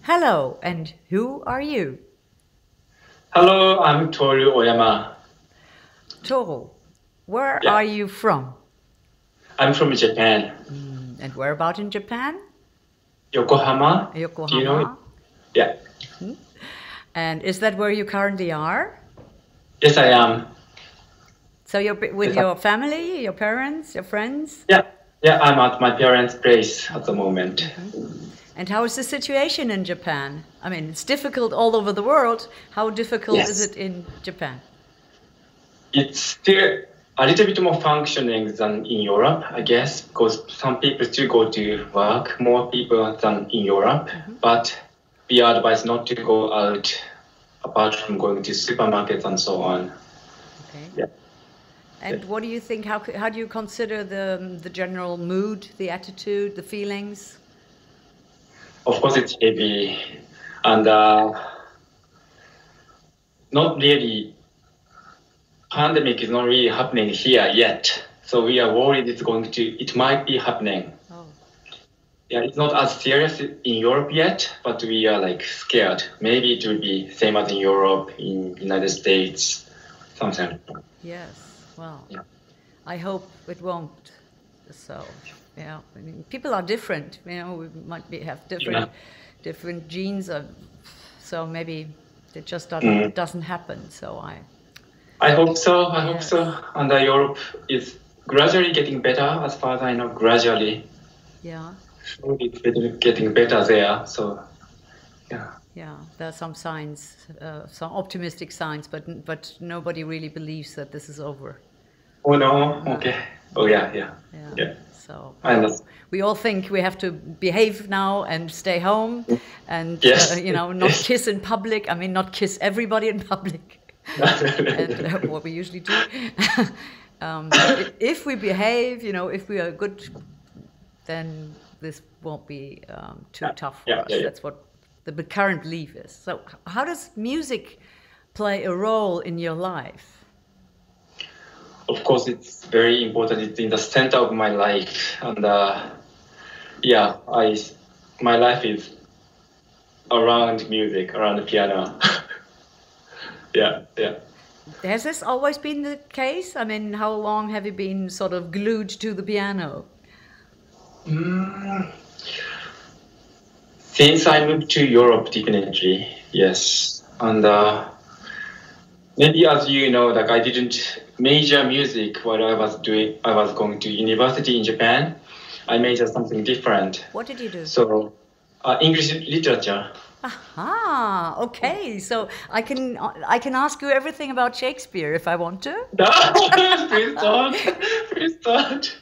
Hello, and who are you? Hello, I'm Toru Oyama. Toru, where are Yeah, you from? I'm from Japan. And where about in Japan? Yokohama. Do you know it? Yokohama. Yeah. And is that where you currently are? Yes, I am. So you're with Yes, your family, your parents, your friends? yeah. Yeah, I'm at my parents' place at the moment. And how is the situation in Japan? I mean, it's difficult all over the world. How difficult is Yes. it in Japan? It's still a little bit more functioning than in Europe, I guess, because some people still go to work, more people than in Europe. But we are advised not to go out apart from going to supermarkets and so on. Okay. Yeah. And what do you think? How do you consider the general mood, the attitude, the feelings? Of course, it's heavy and not really pandemic is not really happening here yet. So we are worried it might be happening. Oh, Yeah, it's not as serious in Europe yet, but we are like scared. Maybe it will be same as in Europe, in United States, something. yes. Well, Yeah. I hope it won't. So, yeah, I mean, people are different. We might have Yeah. different genes, so maybe it just Mm. doesn't happen. So I hope so. I hope yes, so. And Europe is gradually getting better, as far as I know. Gradually, yeah, slowly getting better there. So yeah. yeah. There are some signs, some optimistic signs, but nobody really believes that this is over. Oh no. No, Okay. Oh yeah. Yeah. yeah. Yeah. So I understand. we all think we have to behave now and stay home, and Yes. not Yes. kiss in public. I mean, not kiss everybody in public, and what we usually do. But if we behave, if we are good, then this won't be too Yeah, tough for yeah, us. yeah, yeah. That's what the current belief is. So, how does music play a role in your life? Of course, it's very important. It's in the center of my life, and yeah, my life is around music, around the piano. Yeah, yeah. Has this always been the case? I mean, how long have you been sort of glued to the piano? Mm, since I moved to Europe, definitely, yes. And maybe as you know, like I didn't major music while I was going to university in Japan. I majored something different. What did you do? So, English literature. Aha, okay. So I can ask you everything about Shakespeare if I want to. Please don't. Please don't.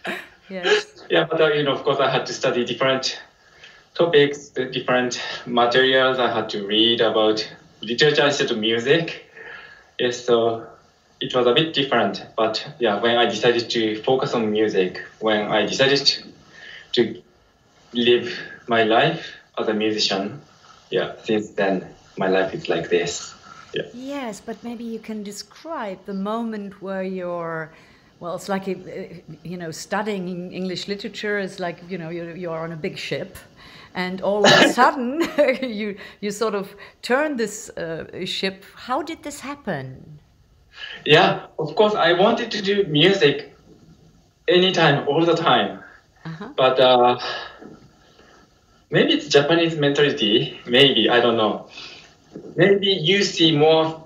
Yes. Yeah, but of course, I had to study different topics, the different materials. I had to read about literature instead of music. Yes, so it was a bit different. But yeah, when I decided to focus on music, when I decided to live my life as a musician, yeah, since then my life is like this. Yeah. Yes, but maybe you can describe the moment where well, it's like, studying English literature is like, you're on a big ship, and all of a sudden you sort of turn this ship. How did this happen? Yeah, of course, I wanted to do music anytime, all the time. Uh-huh. But maybe it's Japanese mentality. Maybe, I don't know. Maybe you see more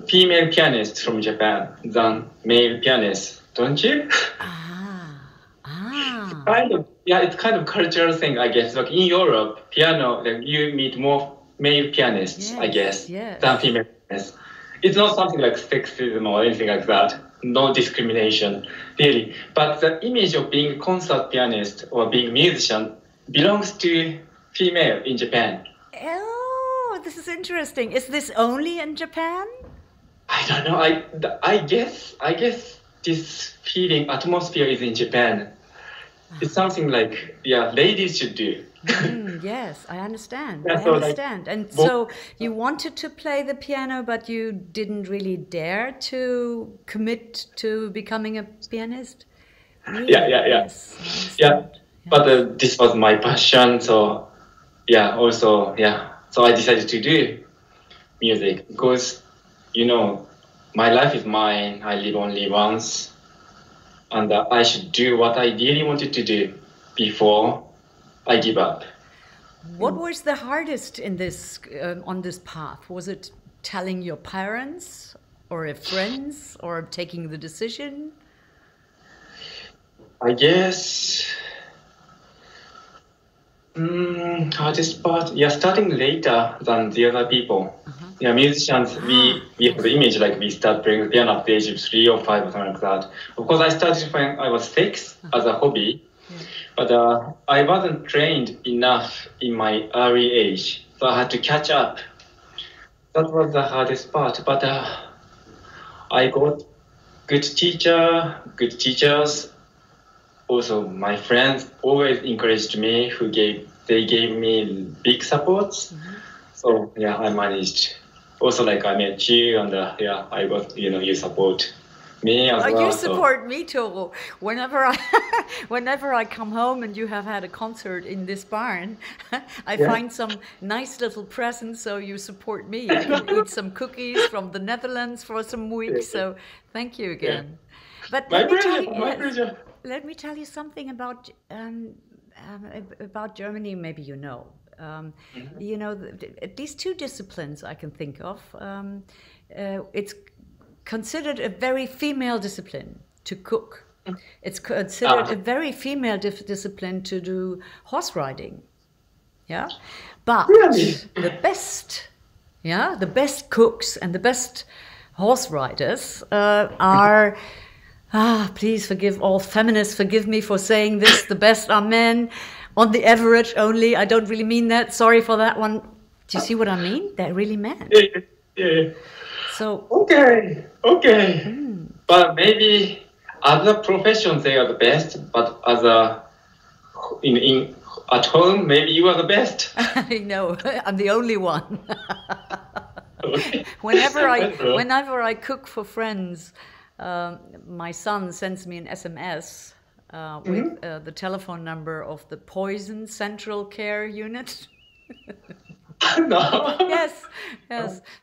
female pianists from Japan than male pianists, don't you? Ah, ah, Kind of, yeah, it's kind of cultural thing, I guess. Like in Europe, piano, like you meet more male pianists, I yes, guess, than yes. female pianists. It's not something like sexism or anything like that. No discrimination, really. But the image of being a concert pianist or being a musician belongs to female in Japan. Oh, this is interesting. Is this only in Japan? I don't know. I guess this feeling atmosphere is in Japan. It's something like yeah, ladies should do. Yes, I understand. Yeah, I so like understand. And both. so you wanted to play the piano, but you didn't really dare to commit to becoming a pianist? Yeah, Really? yeah, yeah, Yes, I yeah. understand. But Yes. this was my passion, so yeah. Also, yeah. So I decided to do music because, my life is mine. I live only once, and I should do what I really wanted to do before I give up. What was the hardest in this on this path? Was it telling your parents or friends or taking the decision? I guess hardest part, starting later than the other people. Musicians, we have the image like we start playing the piano at the age of 3 or 5 or something like that. Of course, I started when I was 6 as a hobby, but I wasn't trained enough in my early age, so I had to catch up. That was the hardest part, but I got good teachers. Also, my friends always encouraged me. They gave me big supports. So I managed. Also, like I met you, and I got you support me as well. You support me, Toru. Whenever I come home and you have had a concert in this barn, I find some nice little presents. So you support me. I can eat some cookies from the Netherlands for some weeks. So thank you again. But my pleasure. Let me tell you something about Germany. Maybe you know. At least 2 disciplines I can think of. It's considered a very female discipline to cook. It's considered a very female discipline to do horse riding. Yeah, but the best cooks and the best horse riders are. Please forgive all feminists. Forgive me for saying this. The best are men. On the average only. I don't really mean that. Sorry for that one. Do you see what I mean? They're really men. Yeah. So okay. But maybe other professions they are the best. But as at home, maybe you are the best. No, I'm the only one. Okay. Whenever I cook for friends, my son sends me an SMS. With the telephone number of the Poison Central Care Unit. No. Yes.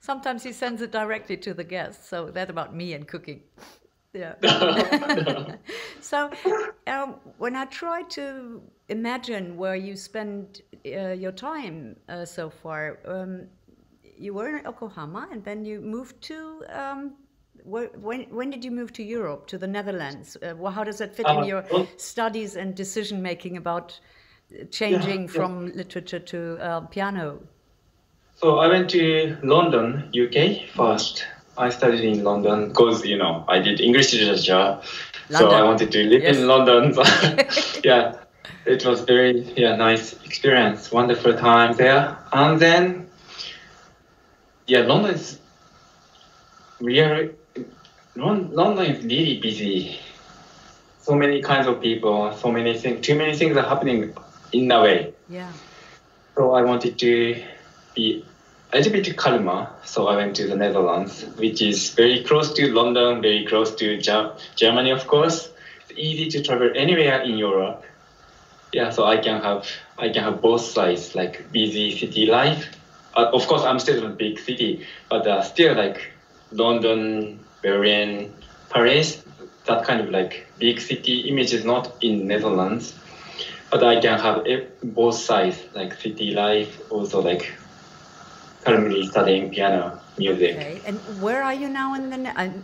Sometimes he sends it directly to the guests. So that's about me and cooking. Yeah. No. So when I try to imagine where you spend your time so far, you were in Yokohama and then you moved to. When did you move to Europe, to the Netherlands? How does that fit in your studies and decision making about changing from literature to piano? So I went to London, UK first. I studied in London because I did English literature, so I wanted to live in London. So, it was very nice experience, wonderful time there. And then London is really busy. So many kinds of people, so many things, too many things are happening in a way. Yeah. So I wanted to be a little bit calmer. So I went to the Netherlands, which is very close to London, very close to Germany, of course. It's easy to travel anywhere in Europe. Yeah, so I can have both sides, like busy city life. Of course, I'm still in a big city, but still like London, Berlin, Paris, that kind of like big city image is not in Netherlands, but I can have both sides, like city life, also like currently studying piano music. Okay, and where are you now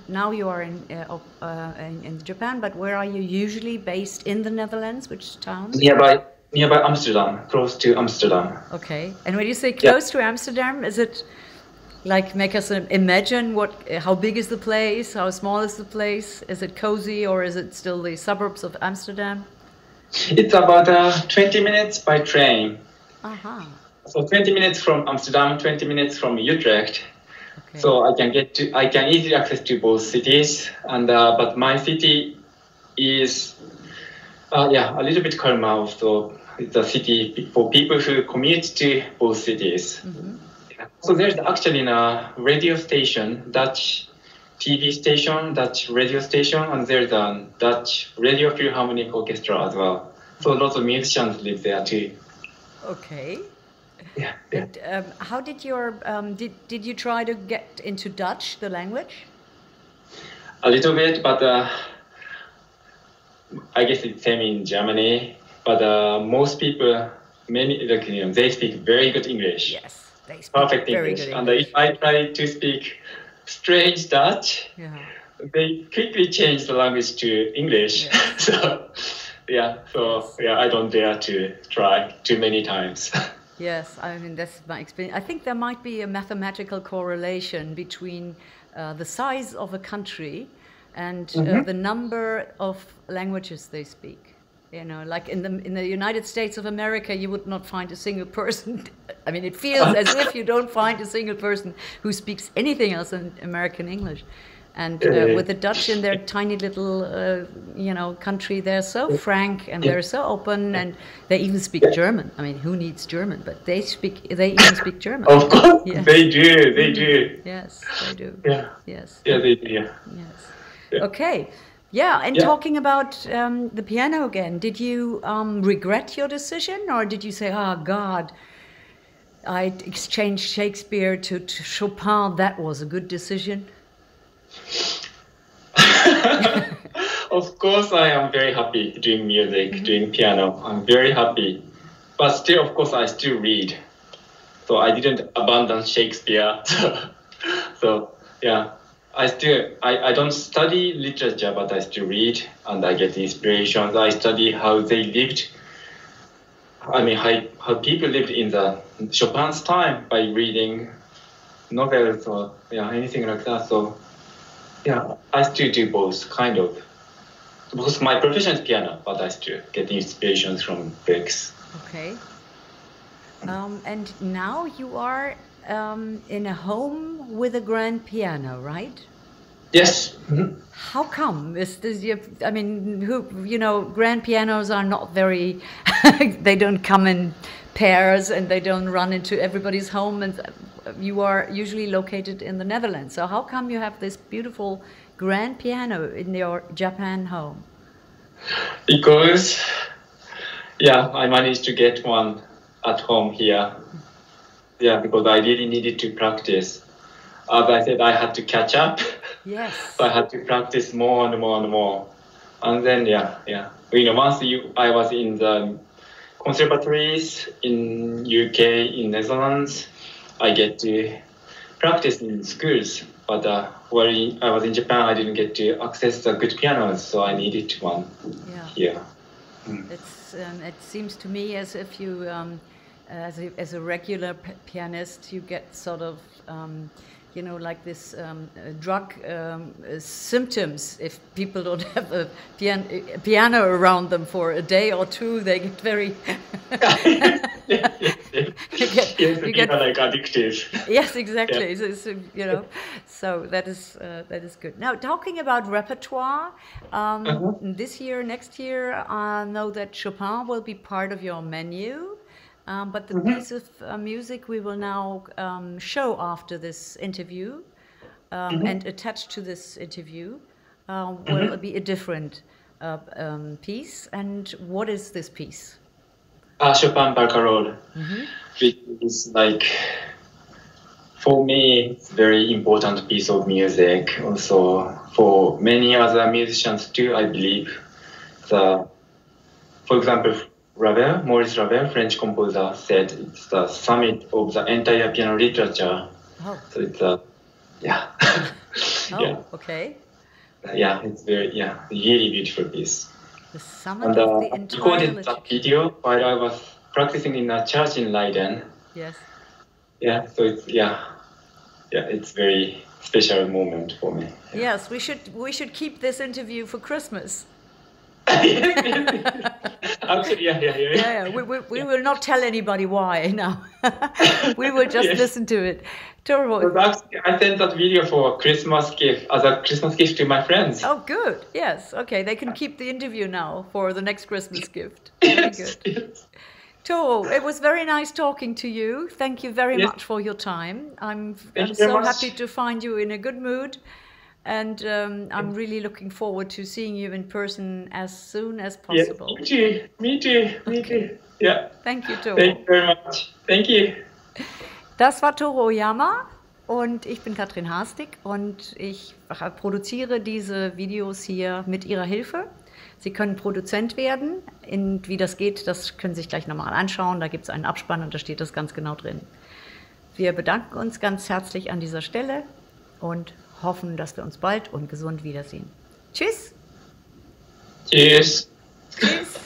now you are in Japan, but where are you usually based in the Netherlands? Which town? Nearby Amsterdam, close to Amsterdam. Okay, and when you say close to Amsterdam, is it like make us imagine how big is the place, how small is the place? Is it cozy or is it still the suburbs of Amsterdam? It's about 20 minutes by train. So 20 minutes from Amsterdam, 20 minutes from Utrecht. Okay. So I can easily access to both cities, and but my city is a little bit calmer. So it's a city for people who commute to both cities. So there's actually a radio station, Dutch TV station, Dutch radio station, and there's a Dutch Radio Philharmonic Orchestra as well. So lots of musicians live there too. Okay. Yeah. And, how did your did you try to get into Dutch, the language? A little bit, but I guess it's same in Germany. But most people, many like they speak very good English. Yes, they speak Perfect very English. good And English. if I try to speak strange Dutch, Yeah. they quickly change the language to English. Yes. So I don't dare to try too many times. Yes, I mean, that's my experience. I think there might be a mathematical correlation between the size of a country and the number of languages they speak. You know, like in the United States of America, you would not find a single person. I mean, it feels as if you don't find a single person who speaks anything else than American English. And with the Dutch in their tiny little, country, they're so frank and they're so open, and they even speak German. I mean, who needs German? But they even speak German. Of course, Yes. they do. They do. Yes, they do. Yeah. Yes. Yeah, they do. Yeah. Yes. Yeah. Okay. Yeah, and talking about the piano again, did you regret your decision, or did you say, "Oh God, I exchanged Shakespeare to Chopin. That was a good decision"? Of course, I am very happy doing music, doing piano. I'm very happy. But still, of course, I still read. So I didn't abandon Shakespeare. So yeah, I don't study literature, but I still read and I get inspirations. I study how they lived. I mean, how people lived in the Chopin's time by reading novels or anything like that. So yeah, I still do both, kind of. Because my profession is piano, but I still get inspirations from books. Okay. And now you are in a home with a grand piano, right? Yes. How come? I mean, grand pianos are not very, they don't come in pairs and they don't run into everybody's home, and you are usually located in the Netherlands. So how come you have this beautiful grand piano in your Japan home? Because, I managed to get one at home here. Yeah, because I really needed to practice. As I said, I had to catch up. Yes. So I had to practice more and more and more. And then, once I was in the conservatories in UK, in Netherlands, I get to practice in schools. But while I was in Japan, I didn't get to access the good pianos, so I needed one here. It seems to me as if you, as a regular pianist, you get sort of, like this drug symptoms. If people don't have a piano around them for a day or two, they get very. You get like addictive. Yes, exactly. Yeah. So that is good. Now, talking about repertoire, this year, next year, I know that Chopin will be part of your menu. But the piece of music we will now show after this interview and attached to this interview will be a different piece. And what is this piece? Chopin Barcarolle, which is like, for me, it's a very important piece of music. Also, for many other musicians too, I believe. For example, Maurice Ravel, French composer, said it's the summit of the entire piano literature. Oh. So it's okay. Yeah, it's really beautiful piece. The summit of the entire recorded literature. that video while I was practicing in a church in Leiden. Yes. Yeah, so it's very special moment for me. Yes, we should keep this interview for Christmas. Actually, Yeah. We will not tell anybody why now. We will just listen to it. Toru. I sent that video for Christmas gift as a Christmas gift to my friends. Oh, good. Yes. Okay. They can keep the interview now for the next Christmas gift. Very good. Yes. Toru, it was very nice talking to you. Thank you very much for your time. I'm so happy to find you in a good mood. And I'm really looking forward to seeing you in person as soon as possible. Yes, me too. Yeah. Thank you, Toru. Thank you very much. Thank you. Das war Toru Oyama und ich bin Katrin Harstig und ich produziere diese Videos hier mit Ihrer Hilfe. Sie können Produzent werden. Wie das geht, das können Sie sich gleich nochmal anschauen. Da gibt es einen Abspann und da steht das ganz genau drin. Wir bedanken uns ganz herzlich an dieser Stelle und hoffen, dass wir uns bald und gesund wiedersehen. Tschüss! Tschüss! Tschüss!